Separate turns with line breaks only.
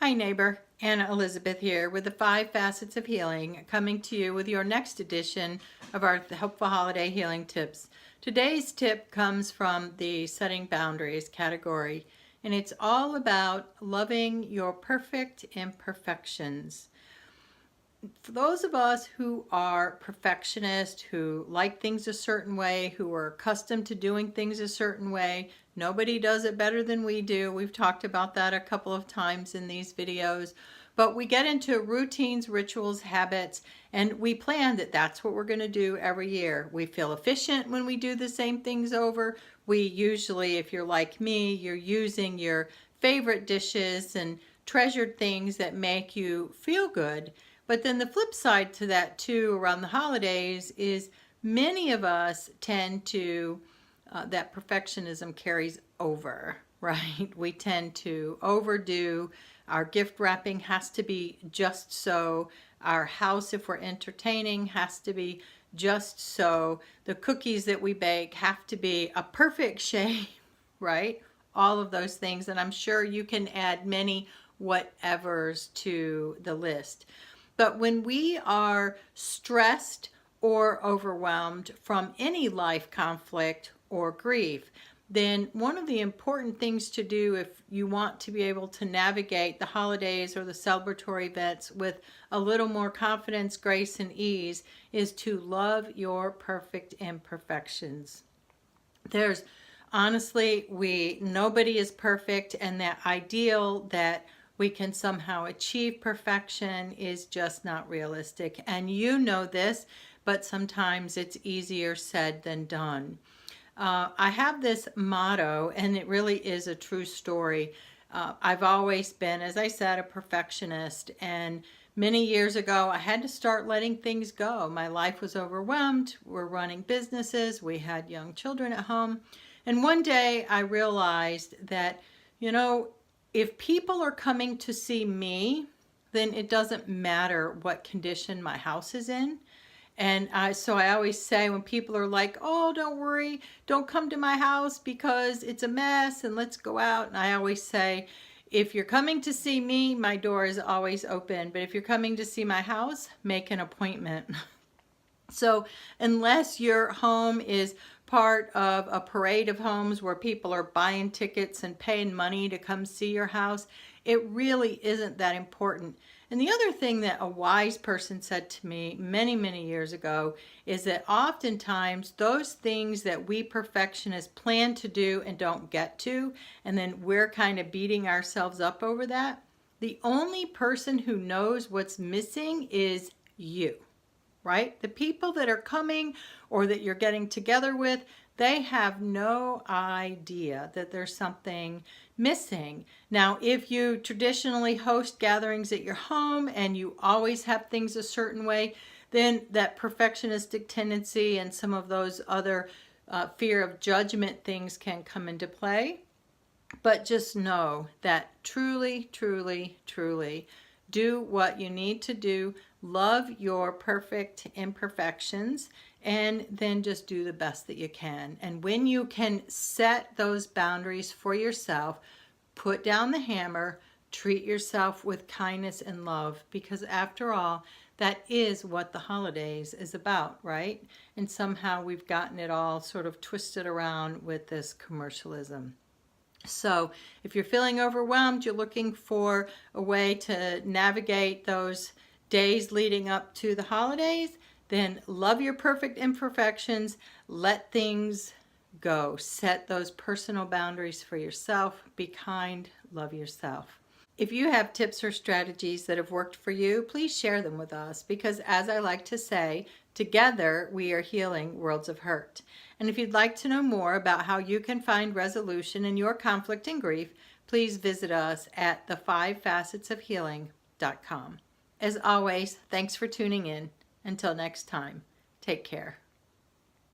Hi neighbor, Anna Elizabeth here with the 5 Facets of Healing, coming to you with your next edition of our Helpful Holiday Healing Tips. Today's tip comes from the Setting Boundaries category, and it's all about loving your perfect imperfections. For those of us who are perfectionists, who like things a certain way, who are accustomed to doing things a certain way, nobody does it better than we do. We've talked about that a couple of times in these videos. But we get into routines, rituals, habits, and we plan that that's what we're going to do every year. We feel efficient when we do the same things over. We usually, if you're like me, you're using your favorite dishes and treasured things that make you feel good. But then the flip side to that too around the holidays is many of us tend to, that perfectionism carries over, right? We tend to overdo. Our gift wrapping has to be just so. Our house, if we're entertaining, has to be just so. The cookies that we bake have to be a perfect shape, right? All of those things. And I'm sure you can add many whatevers to the list. But when we are stressed or overwhelmed from any life conflict or grief, then one of the important things to do if you want to be able to navigate the holidays or the celebratory events with a little more confidence, grace, and ease is to love your perfect imperfections. There's honestly, nobody is perfect, and that ideal that we can somehow achieve perfection is just not realistic. And you know this, but sometimes it's easier said than done. I have this motto, and it really is a true story. I've always been, as I said, a perfectionist, and many years ago I had to start letting things go. My life was overwhelmed. We're running businesses. We had young children at home. And one day I realized that, if people are coming to see me, then it doesn't matter what condition my house is in. And so I always say when people are like, oh, don't worry, don't come to my house because it's a mess and let's go out. And I always say, if you're coming to see me, my door is always open. But if you're coming to see my house, make an appointment. So unless your home is part of a parade of homes where people are buying tickets and paying money to come see your house, it really isn't that important. And the other thing that a wise person said to me many, many years ago is that oftentimes those things that we perfectionists plan to do and don't get to, and then we're kind of beating ourselves up over that, the only person who knows what's missing is you. Right? The people that are coming or that you're getting together with, they have no idea that there's something missing. Now, if you traditionally host gatherings at your home and you always have things a certain way, then that perfectionistic tendency and some of those other fear of judgment things can come into play. But just know that truly, truly, truly, do what you need to do. Love your perfect imperfections, and then just do the best that you can. And when you can set those boundaries for yourself, put down the hammer, treat yourself with kindness and love, because after all, that is what the holidays is about, right? And somehow we've gotten it all sort of twisted around with this commercialism. So if you're feeling overwhelmed, you're looking for a way to navigate those days leading up to the holidays, then love your perfect imperfections, let things go, set those personal boundaries for yourself, be kind, love yourself. If you have tips or strategies that have worked for you, please share them with us, because as I like to say, together we are healing worlds of hurt. And if you'd like to know more about how you can find resolution in your conflict and grief, please visit us at the5facetsofhealing.com. As always, thanks for tuning in. Until next time, take care.